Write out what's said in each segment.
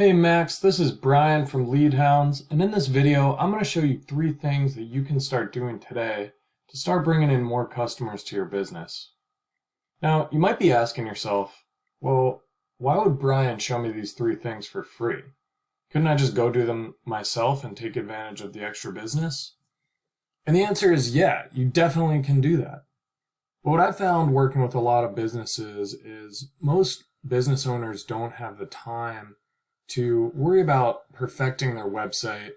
Hey Max, this is Brian from Leadhounds, and in this video I'm going to show you 3 things that you can start doing today to start bringing in more customers to your business. Now, you might be asking yourself, well, why would Brian show me these 3 things for free? Couldn't I just go do them myself and take advantage of the extra business? And the answer is yeah, you definitely can do that. But what I found working with a lot of businesses is most business owners don't have the time to worry about perfecting their website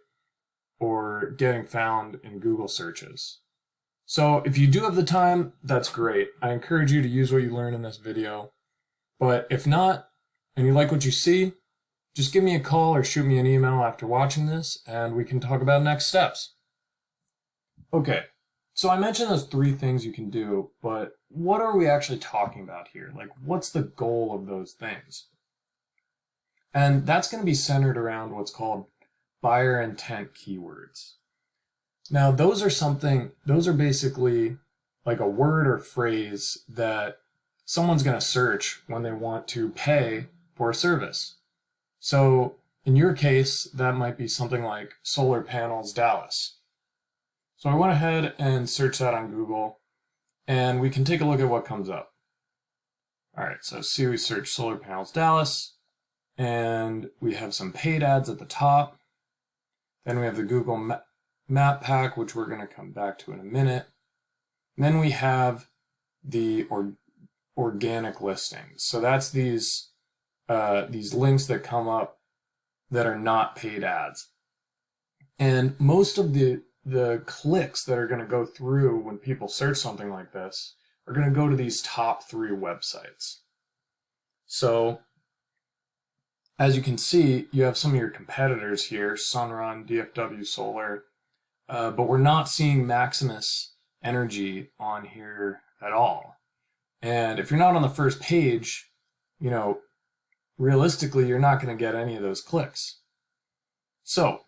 or getting found in Google searches. So if you do have the time, that's great. I encourage you to use what you learn in this video. But if not, and you like what you see, just give me a call or shoot me an email after watching this and we can talk about next steps. Okay, so I mentioned those 3 things you can do, but what are we actually talking about here? Like, what's the goal of those things? And that's going to be centered around what's called buyer intent keywords. Now, those are basically like a word or phrase that someone's going to search when they want to pay for a service. So in your case, that might be something like solar panels Dallas. So I went ahead and searched that on Google, and we can take a look at what comes up. All right, so see, we search solar panels Dallas. And we have some paid ads at the top. Then we have the Google Map Pack, which we're going to come back to in a minute. And then we have the organic listings. So that's these links that come up that are not paid ads. And most of the clicks that are going to go through when people search something like this are going to go to these top 3 websites. So as you can see, you have some of your competitors here, Sunrun, DFW Solar, but we're not seeing Maximuss Energy on here at all. And if you're not on the first page, realistically, you're not going to get any of those clicks. So,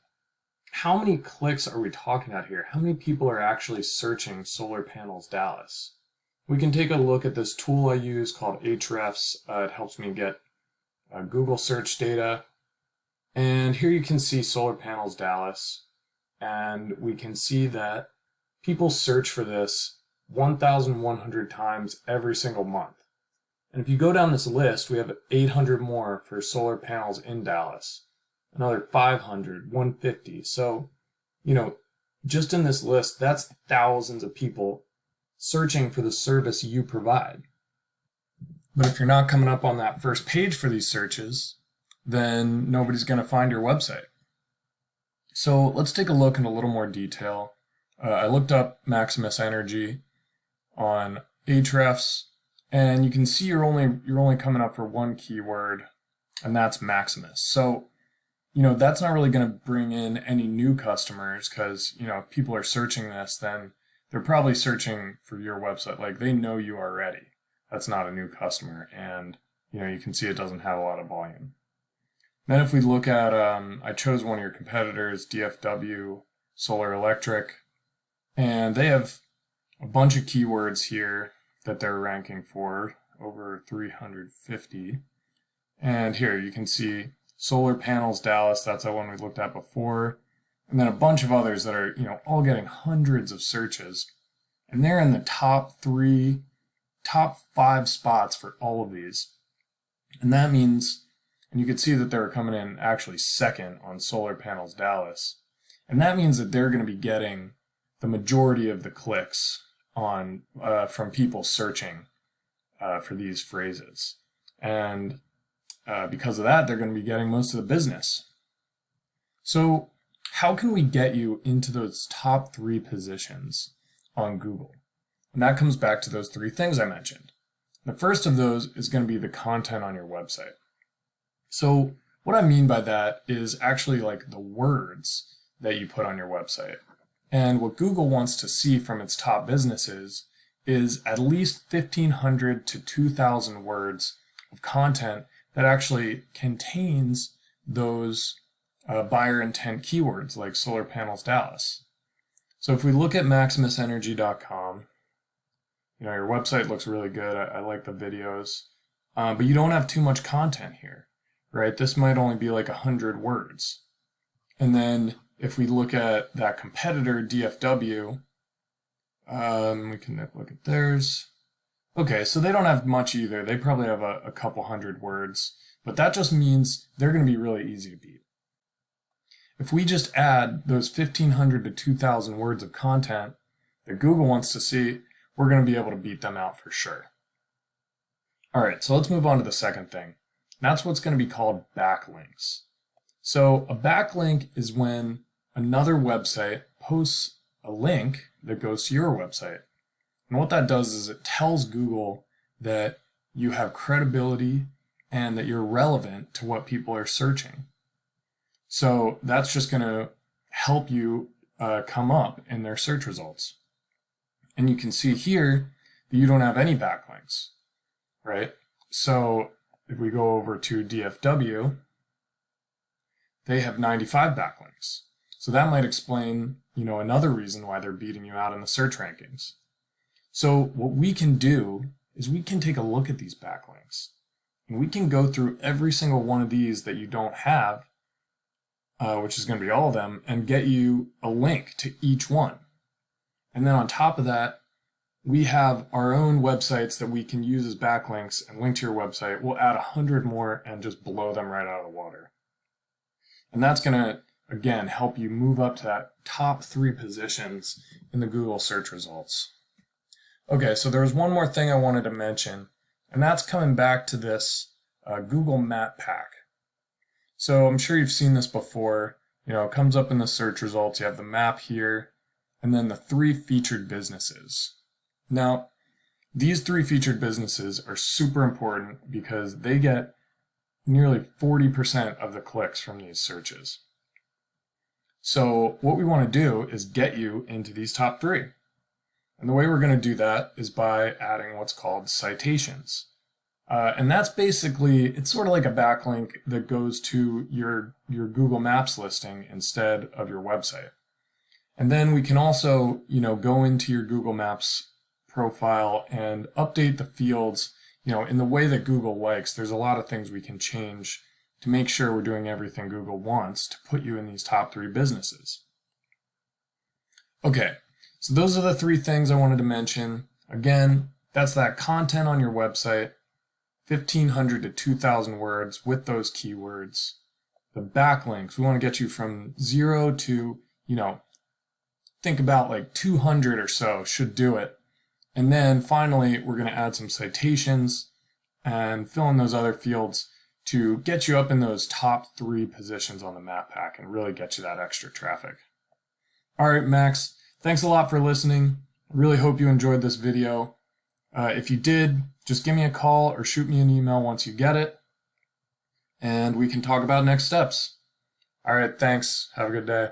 how many clicks are we talking about here? How many people are actually searching solar panels Dallas? We can take a look at this tool I use called Ahrefs. It helps me get Google search data, and here you can see solar panels Dallas, and we can see that people search for this 1,100 times every single month. And if you go down this list, we have 800 more for solar panels in Dallas, another 500, 150. So, just in this list, that's thousands of people searching for the service you provide. But if you're not coming up on that first page for these searches, then nobody's going to find your website. So let's take a look in a little more detail. I looked up Maximuss Energy on Ahrefs, and you can see you're only coming up for one keyword, and that's Maximuss. So, that's not really going to bring in any new customers because, if people are searching this, then they're probably searching for your website. Like, they know you already. That's not a new customer, and you can see it doesn't have a lot of volume. Then if we look at, I chose one of your competitors, DFW Solar Electric, and they have a bunch of keywords here that they're ranking for, over 350. And here you can see solar panels Dallas, that's the one we looked at before, and then a bunch of others that are all getting hundreds of searches, and they're in the top 5 spots for all of these. And that means, and you can see that they're coming in actually second on solar panels Dallas. And that means that they're going to be getting the majority of the clicks on from people searching for these phrases. And because of that, they're going to be getting most of the business. So how can we get you into those top 3 positions on Google? And that comes back to those 3 things I mentioned. The first of those is going to be the content on your website. So what I mean by that is actually like the words that you put on your website. And what Google wants to see from its top businesses is at least 1,500 to 2,000 words of content that actually contains those buyer intent keywords like solar panels Dallas. So if we look at maximussenergy.com, your website looks really good. I like the videos, but you don't have too much content here. right? This might only be like 100 words. And then if we look at that competitor, DFW, we can look at theirs. Okay, so they don't have much either. They probably have a couple hundred words, but that just means they're going to be really easy to beat. If we just add those 1,500 to 2,000 words of content that Google wants to see, we're going to be able to beat them out for sure. All right, so let's move on to the second thing. That's what's going to be called backlinks. So a backlink is when another website posts a link that goes to your website. And what that does is it tells Google that you have credibility and that you're relevant to what people are searching. So that's just going to help you come up in their search results. And you can see here that you don't have any backlinks, right? So if we go over to DFW, they have 95 backlinks. So that might explain, another reason why they're beating you out in the search rankings. So what we can do is we can take a look at these backlinks, and we can go through every single one of these that you don't have, which is going to be all of them, and get you a link to each one. And then on top of that, we have our own websites that we can use as backlinks and link to your website. We'll add 100 more and just blow them right out of the water. And that's going to, again, help you move up to that top 3 positions in the Google search results. Okay, so there was one more thing I wanted to mention, and that's coming back to this Google Map Pack. So I'm sure you've seen this before. It comes up in the search results. You have the map here, and then the 3 featured businesses. Now, these 3 featured businesses are super important because they get nearly 40% of the clicks from these searches. So what we want to do is get you into these top 3. And the way we're going to do that is by adding what's called citations. And that's basically, it's sort of like a backlink that goes to your Google Maps listing instead of your website. And then we can also, go into your Google Maps profile and update the fields, in the way that Google likes. There's a lot of things we can change to make sure we're doing everything Google wants to put you in these top 3 businesses. Okay, so those are the 3 things I wanted to mention. Again, that's that content on your website, 1,500 to 2,000 words with those keywords. The backlinks, we want to get you from 0 to, think about like 200 or so should do it. And then finally, we're going to add some citations and fill in those other fields to get you up in those top 3 positions on the map pack and really get you that extra traffic. All right, Max, thanks a lot for listening. I really hope you enjoyed this video. If you did, just give me a call or shoot me an email once you get it, and we can talk about next steps. All right, thanks. Have a good day.